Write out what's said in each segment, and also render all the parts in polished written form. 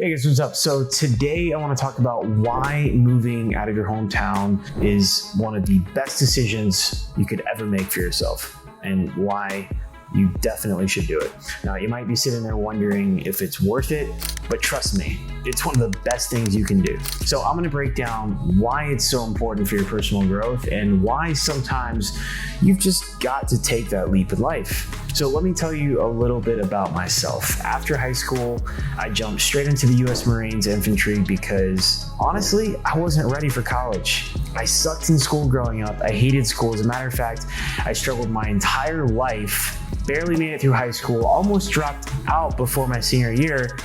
Hey guys, what's up? So today I want to talk about why moving out of your hometown is one of the best decisions you could ever make for yourself and why you definitely should do it. Now, you might be sitting there wondering if it's worth it, but trust me, it's one of the best things you can do. So I'm going to break down why it's so important for your personal growth and why sometimes you've just got to take that leap in life. So let me tell you a little bit about myself. After high school, I jumped straight into the U.S. Marines infantry because honestly, I wasn't ready for college. I sucked in school growing up. I hated school. As a matter of fact, I struggled my entire life, barely made it through high school, almost dropped out before my senior year,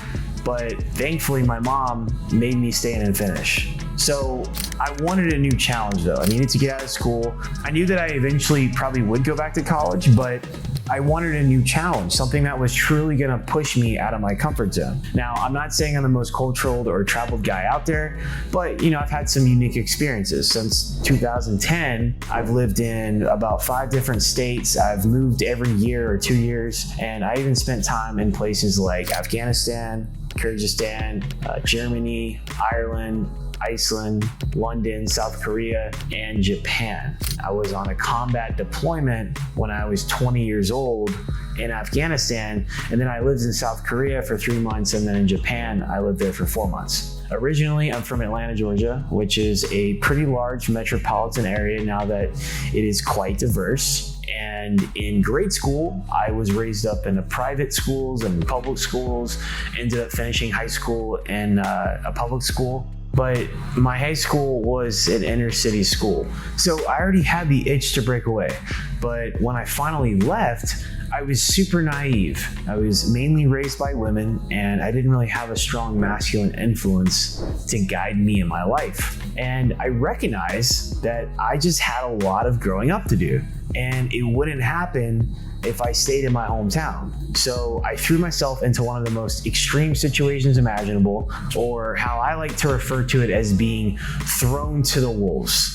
but thankfully my mom made me stay in and finish. So I wanted a new challenge though. I needed to get out of school. I knew that I eventually probably would go back to college, but I wanted a new challenge, something that was truly gonna push me out of my comfort zone. Now, I'm not saying I'm the most cultured or traveled guy out there, but I've had some unique experiences. Since 2010, I've lived in about 5 different states. I've moved every year or 2 years, and I even spent time in places like Afghanistan, Kyrgyzstan, Germany, Ireland, Iceland, London, South Korea, and Japan. I was on a combat deployment when I was 20 years old in Afghanistan, and then I lived in South Korea for 3 months, and then in Japan, I lived there for 4 months. Originally, I'm from Atlanta, Georgia, which is a pretty large metropolitan area now that it is quite diverse. And in grade school, I was raised up in the private schools and public schools, ended up finishing high school in a public school. But my high school was an inner city school. So I already had the itch to break away. But when I finally left, I was super naive. I was mainly raised by women, and I didn't really have a strong masculine influence to guide me in my life. And I recognized that I just had a lot of growing up to do, and it wouldn't happen if I stayed in my hometown. So I threw myself into one of the most extreme situations imaginable, or how I like to refer to it as being thrown to the wolves.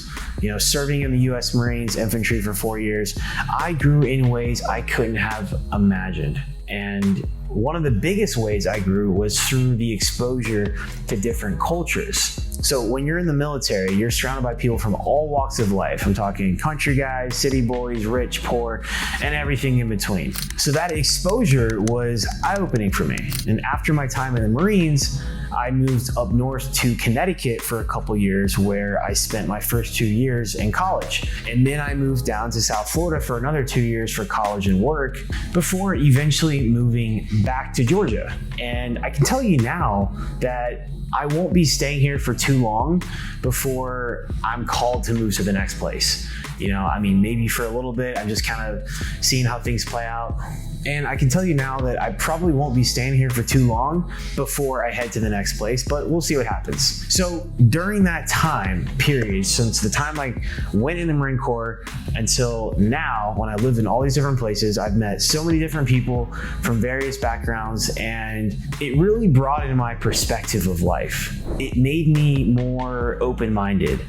Serving in the U.S. Marines infantry for 4 years, I grew in ways I couldn't have imagined. And one of the biggest ways I grew was through the exposure to different cultures. So when you're in the military, you're surrounded by people from all walks of life. I'm talking country guys, city boys, rich, poor, and everything in between. So that exposure was eye-opening for me. And after my time in the Marines, I moved up north to Connecticut for a couple years, where I spent my first 2 years in college. And then I moved down to South Florida for another 2 years for college and work, before eventually moving back to Georgia. And I can tell you now that I won't be staying here for too long before I'm called to move to the next place. Maybe for a little bit, I'm just kind of seeing how things play out. And I can tell you now that I probably won't be staying here for too long before I head to the next place, but we'll see what happens. So during that time period, since the time I went in the Marine Corps until now, when I lived in all these different places, I've met so many different people from various backgrounds, and it really broadened my perspective of life. It made me more open-minded,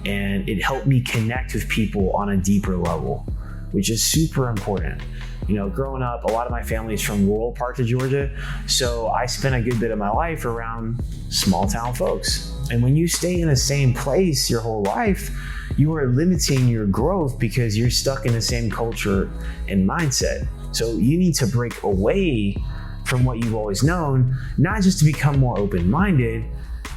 and it helped me connect with people on a deeper level, which is super important. Growing up, a lot of my family is from rural parts of Georgia, so I spent a good bit of my life around small town folks. And when you stay in the same place your whole life, you are limiting your growth because you're stuck in the same culture and mindset. So you need to break away from what you've always known, not just to become more open-minded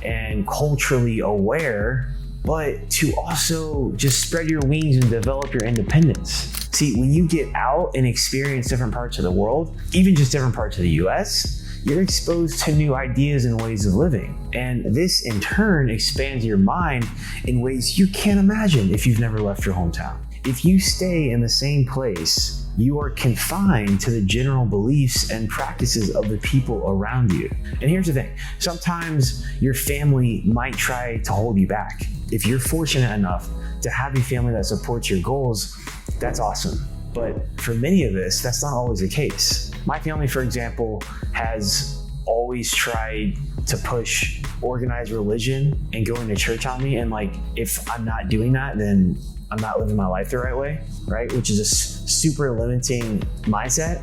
and culturally aware, but to also just spread your wings and develop your independence. See, when you get out and experience different parts of the world, even just different parts of the US, you're exposed to new ideas and ways of living. And this in turn expands your mind in ways you can't imagine if you've never left your hometown. If you stay in the same place, you are confined to the general beliefs and practices of the people around you. And here's the thing, sometimes your family might try to hold you back. If you're fortunate enough to have a family that supports your goals, that's awesome. But for many of us, that's not always the case. My family, for example, has always tried to push organized religion and going to church on me. And if I'm not doing that, then I'm not living my life the right way, right? Which is a super limiting mindset.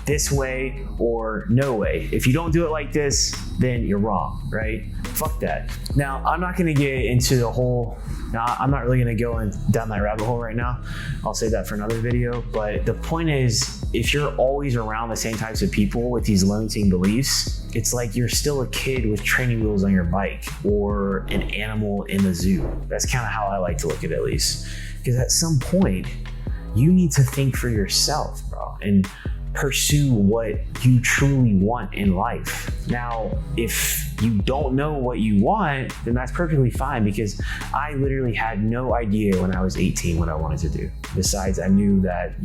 this way or no way. If you don't do it like this, then you're wrong, right? Fuck that. Now, I'm not gonna get into the whole, I'm not really gonna go down that rabbit hole right now. I'll save that for another video. But the point is, if you're always around the same types of people with these limiting beliefs, it's like you're still a kid with training wheels on your bike or an animal in the zoo. That's kind of how I like to look at it, at least. Because at some point, you need to think for yourself, bro, and pursue what you truly want in life. Now, if you don't know what you want, then that's perfectly fine, because I literally had no idea when I was 18 what I wanted to do. Besides, I knew that,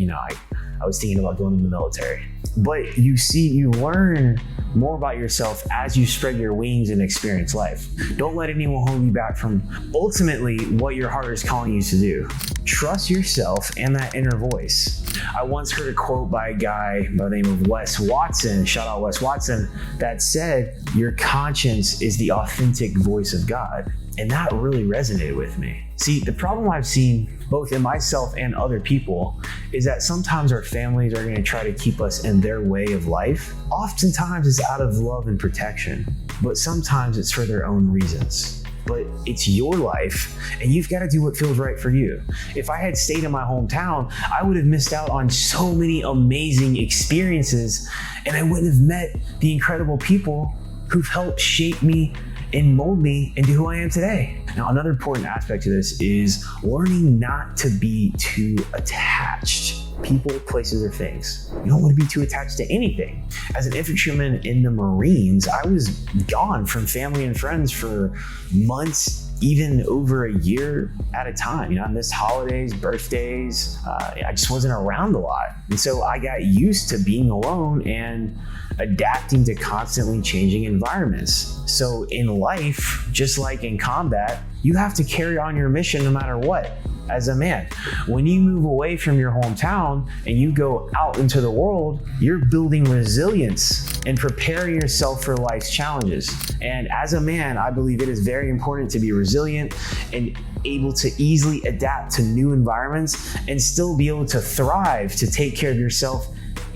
I was thinking about going in the military. But you learn more about yourself as you spread your wings and experience life. Don't let anyone hold you back from ultimately what your heart is calling you to do. Trust yourself and that inner voice. I once heard a quote by a guy by the name of Wes Watson, shout out Wes Watson, that said, "Your conscience is the authentic voice of God." And that really resonated with me. See, the problem I've seen both in myself and other people is that sometimes our families are going to try to keep us in their way of life. Oftentimes it's out of love and protection, but sometimes it's for their own reasons. But it's your life, and you've got to do what feels right for you. If I had stayed in my hometown, I would have missed out on so many amazing experiences, and I wouldn't have met the incredible people who've helped shape me and mold me into who I am today. Now, another important aspect to this is learning not to be too attached. People, places, or things. You don't want to be too attached to anything. As an infantryman in the Marines, I was gone from family and friends for months, even over a year at a time. I missed holidays, birthdays. I just wasn't around a lot. And so I got used to being alone and adapting to constantly changing environments. So in life, just like in combat, you have to carry on your mission no matter what. As a man, when you move away from your hometown and you go out into the world, you're building resilience and preparing yourself for life's challenges. And as a man, I believe it is very important to be resilient and able to easily adapt to new environments and still be able to thrive to take care of yourself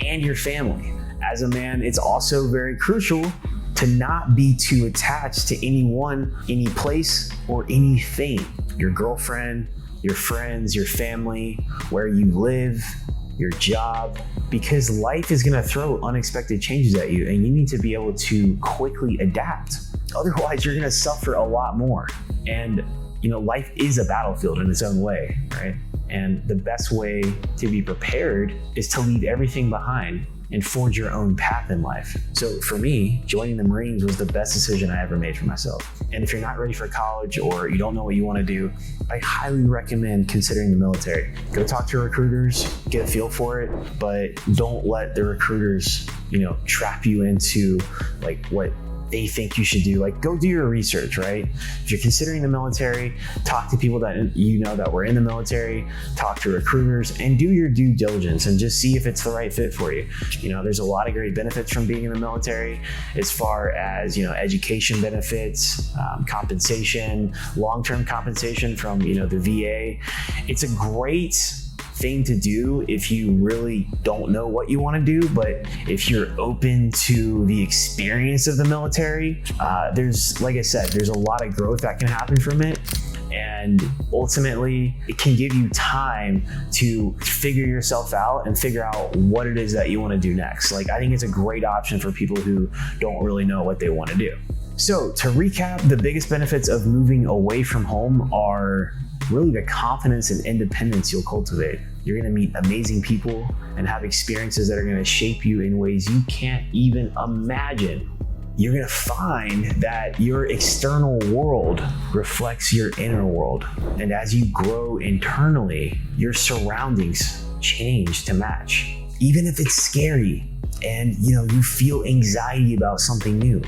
and your family. As a man, it's also very crucial to not be too attached to anyone, any place, or anything. Your girlfriend, your friends, your family, where you live, your job, because life is going to throw unexpected changes at you, and you need to be able to quickly adapt. Otherwise, you're going to suffer a lot more. And life is a battlefield in its own way, right? And the best way to be prepared is to leave everything behind and forge your own path in life. So for me, joining the Marines was the best decision I ever made for myself. And if you're not ready for college or you don't know what you want to do, I highly recommend considering the military. Go talk to recruiters, get a feel for it, but don't let the recruiters, trap you into what they think you should do. Go do your research, right? If you're considering the military, talk to people that that were in the military, talk to recruiters, and do your due diligence and just see if it's the right fit for you. There's a lot of great benefits from being in the military, as far as education benefits, compensation, long-term compensation from the VA. It's a great thing to do if you really don't know what you want to do, but if you're open to the experience of the military, like I said, there's a lot of growth that can happen from it. And ultimately, it can give you time to figure yourself out and figure out what it is that you want to do next. I think it's a great option for people who don't really know what they want to do. So to recap, the biggest benefits of moving away from home are really the confidence and independence you'll cultivate. You're going to meet amazing people and have experiences that are going to shape you in ways you can't even imagine. You're going to find that your external world reflects your inner world. And as you grow internally, your surroundings change to match. Even if it's scary and you feel anxiety about something new,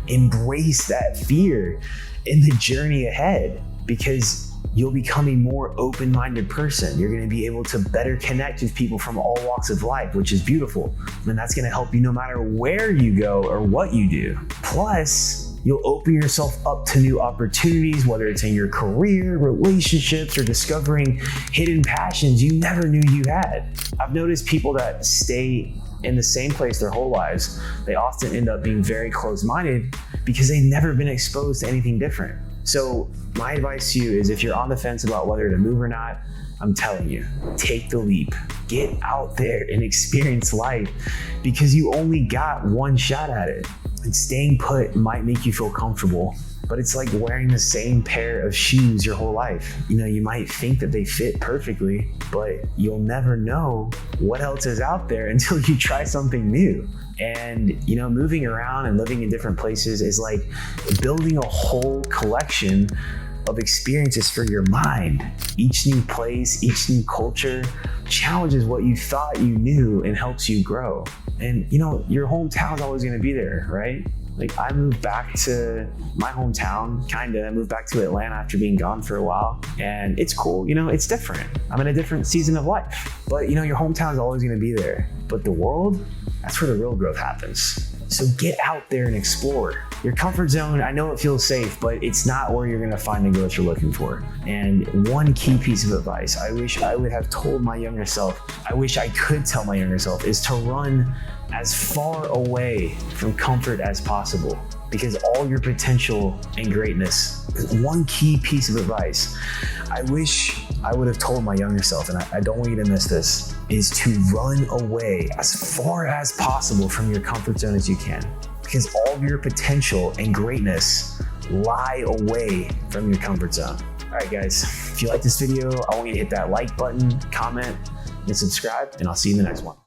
embrace that fear in the journey ahead, because you'll become a more open-minded person. You're going to be able to better connect with people from all walks of life, which is beautiful. And that's going to help you no matter where you go or what you do. Plus, you'll open yourself up to new opportunities, whether it's in your career, relationships, or discovering hidden passions you never knew you had. I've noticed people that stay in the same place their whole lives, they often end up being very closed-minded because they've never been exposed to anything different. So my advice to you is, if you're on the fence about whether to move or not, I'm telling you, take the leap. Get out there and experience life, because you only got one shot at it. And staying put might make you feel comfortable, but it's like wearing the same pair of shoes your whole life. You know, you might think that they fit perfectly, but you'll never know what else is out there until you try something new. And, you know, moving around and living in different places is like building a whole collection of experiences for your mind. Each new place, each new culture challenges what you thought you knew and helps you grow. And, you know, your hometown's always going to be there, right? Like, I moved back to my hometown, I moved back to Atlanta after being gone for a while, and it's cool. You know, it's different. I'm in a different season of life, but, you know, your hometown's always going to be there. But the world, that's where the real growth happens. So get out there and explore. Your comfort zone, I know it feels safe, but it's not where you're gonna find the growth you're looking for. And one key piece of advice I wish I would have told my younger self, I wish I could tell my younger self, is to run as far away from comfort as possible, because all your potential and greatness is one key piece of advice I wish I would have told my younger self, and I don't want you to miss this, is to run away as far as possible from your comfort zone as you can, because all of your potential and greatness lie away from your comfort zone. All right, guys, if you like this video, I want you to hit that like button, comment, and subscribe, and I'll see you in the next one.